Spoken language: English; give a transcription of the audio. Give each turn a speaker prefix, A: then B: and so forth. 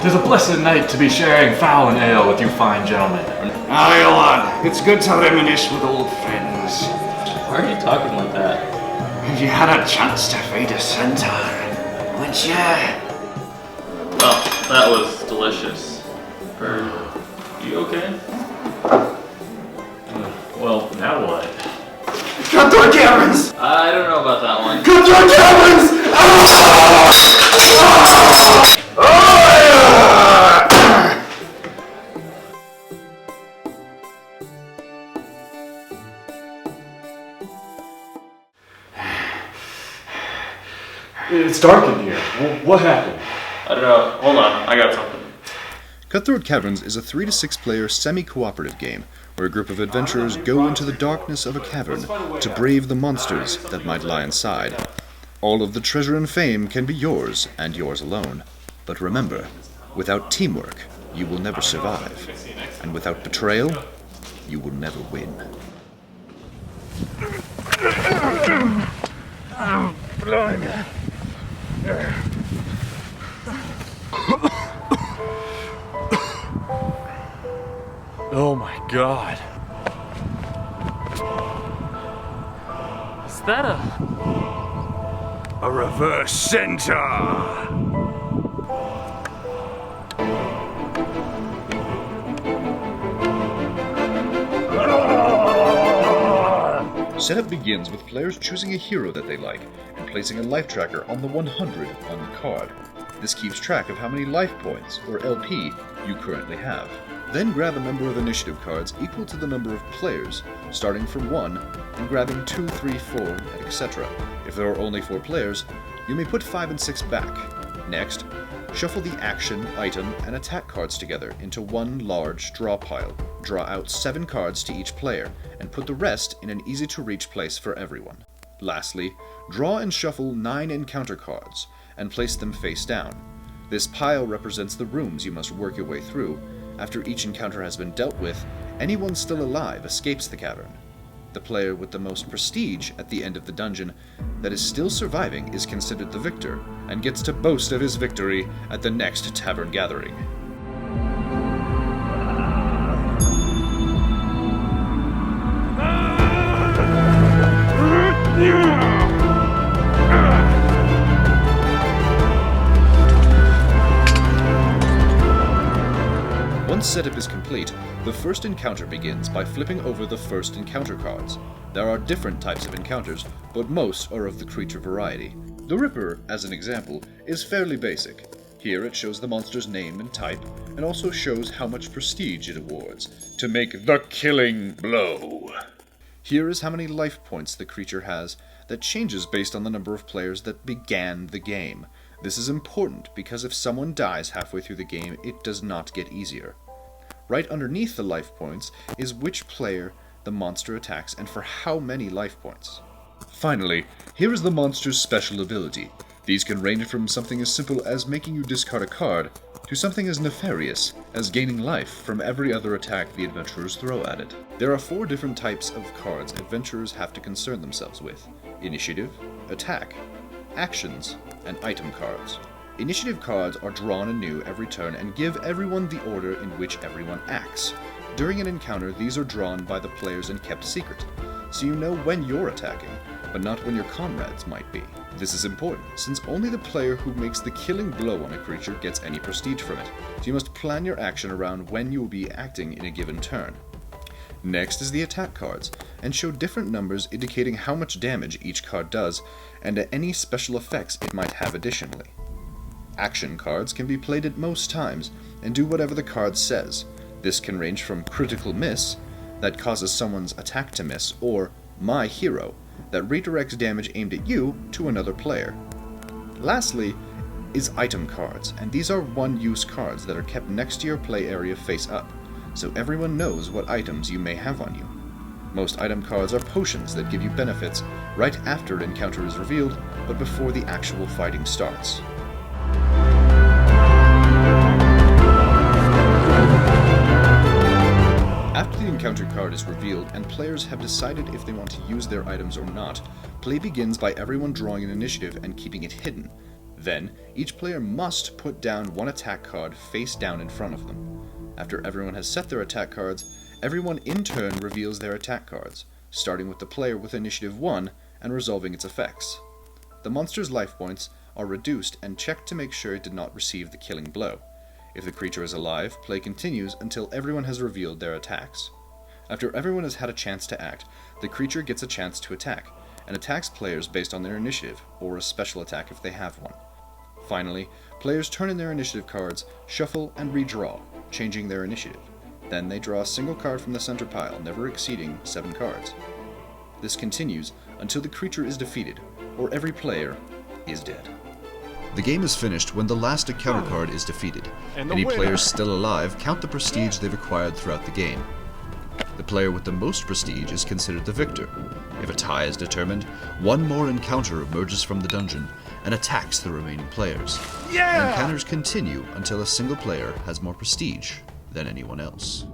A: 'Tis a blessed night to be sharing fowl and ale with you fine gentlemen.
B: Iwan, it's good to reminisce with old friends.
C: Why are you talking like that?
B: Have you had a chance to feed a centaur? Wouldn't you?
C: Well, that was delicious. Are you okay? Well, now what?
B: Cutthroat Caverns!
C: I don't know about that one.
B: Cutthroat Caverns!
A: It's dark in here. What happened?
C: I don't know. Hold on, I got something.
D: Cutthroat Caverns is a 3 to 6 player semi-cooperative game where a group of adventurers go into the darkness of a cavern to brave the monsters that might lie inside. All of the treasure and fame can be yours and yours alone. But remember, without teamwork, you will never survive. And without betrayal, you will never win.
A: Oh my god.
C: Is that
B: A reverse centaur!
D: Setup begins with players choosing a hero that they like and placing a life tracker on the 100 on the card. This keeps track of how many life points, or LP, you currently have. Then grab a number of initiative cards equal to the number of players, starting from 1 and grabbing 2, 3, 4, etc. If there are only 4 players, you may put 5 and 6 back. Next, shuffle the action, item, and attack cards together into one large draw pile. Draw out 7 cards to each player, and put the rest in an easy-to-reach place for everyone. Lastly, draw and shuffle 9 encounter cards, and place them face down. This pile represents the rooms you must work your way through. After each encounter has been dealt with, anyone still alive escapes the cavern. The player with the most prestige at the end of the dungeon that is still surviving is considered the victor, and gets to boast of his victory at the next tavern gathering. Once setup is complete, the first encounter begins by flipping over the first encounter cards. There are different types of encounters, but most are of the creature variety. The Ripper, as an example, is fairly basic. Here it shows the monster's name and type, and also shows how much prestige it awards, to make the killing blow. Here is how many life points the creature has, that changes based on the number of players that began the game. This is important because if someone dies halfway through the game, it does not get easier. Right underneath the life points is which player the monster attacks and for how many life points. Finally, here is the monster's special ability. These can range from something as simple as making you discard a card, to something as nefarious as gaining life from every other attack the adventurers throw at it. There are 4 different types of cards adventurers have to concern themselves with: initiative, attack, actions, and item cards. Initiative cards are drawn anew every turn and give everyone the order in which everyone acts. During an encounter, these are drawn by the players and kept secret, so you know when you're attacking, but not when your comrades might be. This is important, since only the player who makes the killing blow on a creature gets any prestige from it, so you must plan your action around when you will be acting in a given turn. Next is the attack cards, and show different numbers indicating how much damage each card does, and any special effects it might have additionally. Action cards can be played at most times, and do whatever the card says. This can range from critical miss, that causes someone's attack to miss, or my hero, that redirects damage aimed at you to another player. Lastly is item cards, and these are one-use cards that are kept next to your play area face up, so everyone knows what items you may have on you. Most item cards are potions that give you benefits right after an encounter is revealed, but before the actual fighting starts. After the encounter card is revealed and players have decided if they want to use their items or not, play begins by everyone drawing an initiative and keeping it hidden. Then, each player must put down one attack card face down in front of them. After everyone has set their attack cards, everyone in turn reveals their attack cards, starting with the player with initiative 1 and resolving its effects. The monster's life points are reduced and checked to make sure it did not receive the killing blow. If the creature is alive, play continues until everyone has revealed their attacks. After everyone has had a chance to act, the creature gets a chance to attack, and attacks players based on their initiative, or a special attack if they have one. Finally, players turn in their initiative cards, shuffle, and redraw, changing their initiative. Then they draw a single card from the center pile, never exceeding 7 cards. This continues until the creature is defeated, or every player is dead. The game is finished when the last encounter card is defeated. Any players still alive count the prestige they've acquired throughout the game. The player with the most prestige is considered the victor. If a tie is determined, one more encounter emerges from the dungeon and attacks the remaining players. Encounters continue until a single player has more prestige than anyone else.